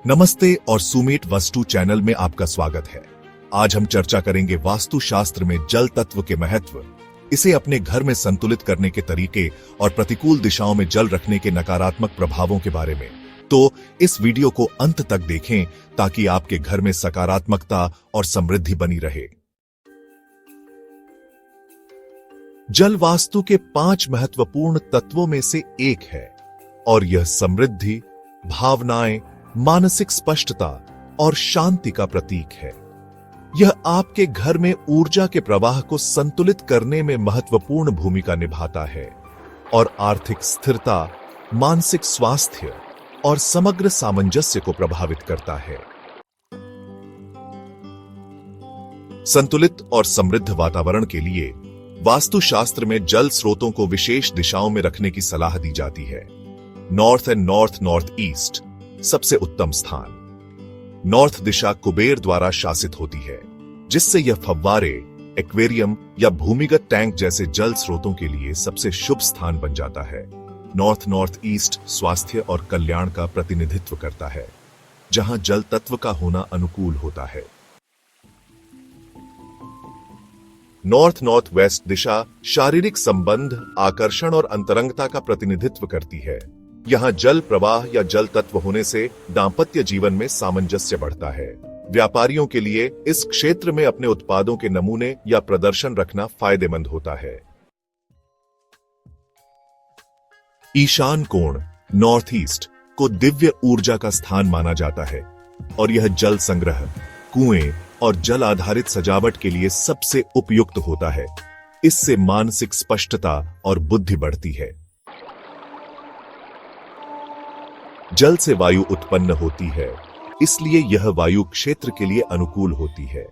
नमस्ते और सुमेट वास्तु चैनल में आपका स्वागत है। आज हम चर्चा करेंगे वास्तुशास्त्र में जल तत्व के महत्व, इसे अपने घर में संतुलित करने के तरीके और प्रतिकूल दिशाओं में जल रखने के नकारात्मक प्रभावों के बारे में। तो इस वीडियो को अंत तक देखें ताकि आपके घर में सकारात्मकता और समृद्धि बनी रहे। जल वास्तु के 5 महत्वपूर्ण तत्वों में से एक है और यह समृद्धि, भावनाएं, मानसिक स्पष्टता और शांति का प्रतीक है। यह आपके घर में ऊर्जा के प्रवाह को संतुलित करने में महत्वपूर्ण भूमिका निभाता है और आर्थिक स्थिरता, मानसिक स्वास्थ्य और समग्र सामंजस्य को प्रभावित करता है। संतुलित और समृद्ध वातावरण के लिए वास्तुशास्त्र में जल स्रोतों को विशेष दिशाओं में रखने की सलाह दी जाती है। नॉर्थ एंड नॉर्थ ईस्ट सबसे उत्तम स्थान। नॉर्थ दिशा कुबेर द्वारा शासित होती है, जिससे यह फव्वारे, एक्वेरियम या भूमिगत टैंक जैसे जल स्रोतों के लिए सबसे शुभ स्थान बन जाता है। नॉर्थ ईस्ट स्वास्थ्य और कल्याण का प्रतिनिधित्व करता है, जहां जल तत्व का होना अनुकूल होता है। नॉर्थ वेस्ट दिशा शारीरिक संबंध, आकर्षण और अंतरंगता का प्रतिनिधित्व करती है। यहाँ जल प्रवाह या जल तत्व होने से दांपत्य जीवन में सामंजस्य बढ़ता है। व्यापारियों के लिए इस क्षेत्र में अपने उत्पादों के नमूने या प्रदर्शन रखना फायदेमंद होता है। ईशान कोण नॉर्थ ईस्ट को दिव्य ऊर्जा का स्थान माना जाता है और यह जल संग्रह, कुएं और जल आधारित सजावट के लिए सबसे उपयुक्त होता है। इससे मानसिक स्पष्टता और बुद्धि बढ़ती है। जल से वायु उत्पन्न होती है, इसलिए यह वायु क्षेत्र के लिए अनुकूल होती है।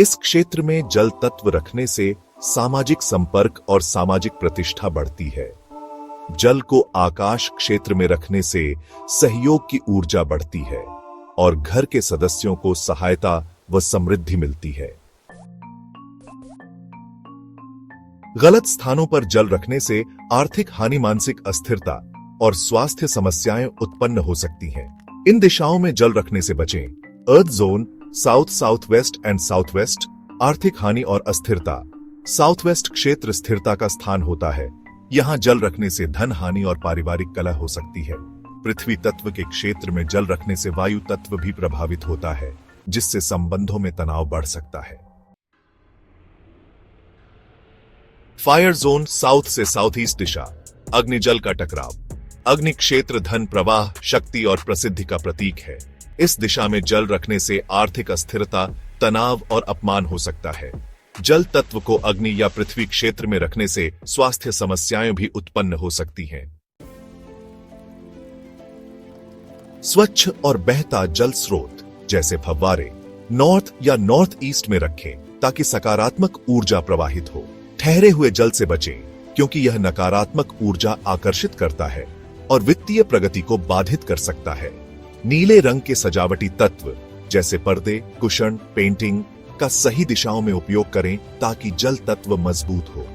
इस क्षेत्र में जल तत्व रखने से सामाजिक संपर्क और सामाजिक प्रतिष्ठा बढ़ती है। जल को आकाश क्षेत्र में रखने से सहयोग की ऊर्जा बढ़ती है और घर के सदस्यों को सहायता व समृद्धि मिलती है। गलत स्थानों पर जल रखने से आर्थिक हानि, मानसिक अस्थिरता और स्वास्थ्य समस्याएं उत्पन्न हो सकती हैं। इन दिशाओं में जल रखने से बचें। Earth zone south west and south west आर्थिक हानि और अस्थिरता। साउथ वेस्ट क्षेत्र स्थिरता का स्थान होता है। यहाँ जल रखने से धन हानि और पारिवारिक कलह हो सकती है। पृथ्वी तत्व के क्षेत्र में जल रखने से वायु तत्व भी प्रभावित होता है, जिससे संबंधों में तनाव बढ़ सकता है। फायर जोन साउथ से साउथ ईस्ट दिशा अग्नि जल का टकराव। अग्नि क्षेत्र धन प्रवाह, शक्ति और प्रसिद्धि का प्रतीक है। इस दिशा में जल रखने से आर्थिक अस्थिरता, तनाव और अपमान हो सकता है। जल तत्व को अग्नि या पृथ्वी क्षेत्र में रखने से स्वास्थ्य समस्याएं भी उत्पन्न हो सकती हैं। स्वच्छ और बहता जल स्रोत जैसे फव्वारे नॉर्थ या नॉर्थ ईस्ट में रखें ताकि सकारात्मक ऊर्जा प्रवाहित हो। ठहरे हुए जल से बचें क्योंकि यह नकारात्मक ऊर्जा आकर्षित करता है और वित्तीय प्रगति को बाधित कर सकता है। नीले रंग के सजावटी तत्व जैसे पर्दे, कुशन, पेंटिंग का सही दिशाओं में उपयोग करें ताकि जल तत्व मजबूत हो।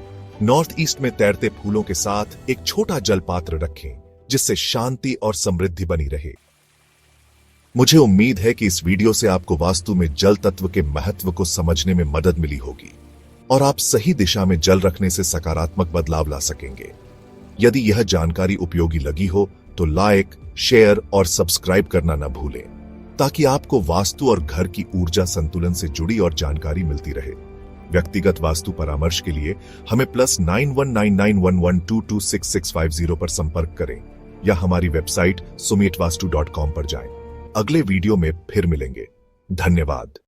नॉर्थ ईस्ट में तैरते फूलों के साथ एक छोटा जल पात्र रखें, जिससे शांति और समृद्धि बनी रहे। मुझे उम्मीद है कि इस वीडियो से आपको वास्तु में जल तत्व के महत्व को समझने में मदद मिली होगी और आप सही दिशा में जल रखने से सकारात्मक बदलाव ला सकेंगे। यदि यह जानकारी उपयोगी लगी हो तो लाइक, शेयर और सब्सक्राइब करना न भूलें ताकि आपको वास्तु और घर की ऊर्जा संतुलन से जुड़ी और जानकारी मिलती रहे। व्यक्तिगत वास्तु परामर्श के लिए हमें +919911226650 पर संपर्क करें या हमारी वेबसाइट sumetvastu.com पर जाएं। अगले वीडियो में फिर मिलेंगे। धन्यवाद।